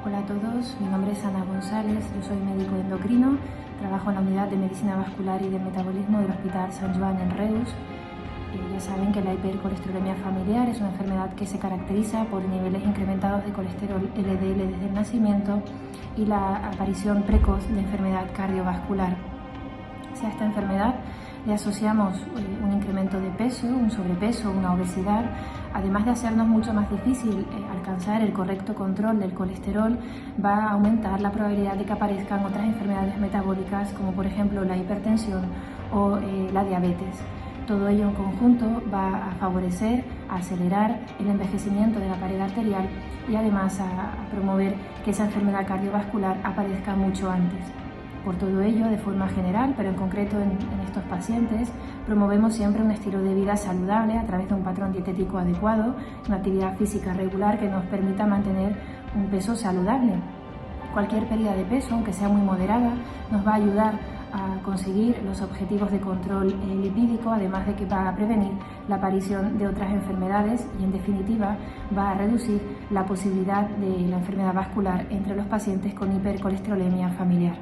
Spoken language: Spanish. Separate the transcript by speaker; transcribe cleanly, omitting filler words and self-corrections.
Speaker 1: Hola a todos, mi nombre es Ana González, yo soy médico endocrino, trabajo en la unidad de medicina vascular y de metabolismo del Hospital Sant Joan en Reus. Ya saben que la hipercolesterolemia familiar es una enfermedad que se caracteriza por niveles incrementados de colesterol LDL desde el nacimiento y la aparición precoz de enfermedad cardiovascular. A esta enfermedad le asociamos un incremento de peso, un sobrepeso, una obesidad, además de hacernos mucho más difícil alcanzar el correcto control del colesterol, va a aumentar la probabilidad de que aparezcan otras enfermedades metabólicas como por ejemplo la hipertensión o la diabetes. Todo ello en conjunto va a favorecer, a acelerar el envejecimiento de la pared arterial y además a promover que esa enfermedad cardiovascular aparezca mucho antes. Por todo ello, de forma general, pero en concreto en estos pacientes, promovemos siempre un estilo de vida saludable a través de un patrón dietético adecuado, una actividad física regular que nos permita mantener un peso saludable. Cualquier pérdida de peso, aunque sea muy moderada, nos va a ayudar a conseguir los objetivos de control lipídico, además de que va a prevenir la aparición de otras enfermedades y, en definitiva, va a reducir la posibilidad de la enfermedad vascular entre los pacientes con hipercolesterolemia familiar.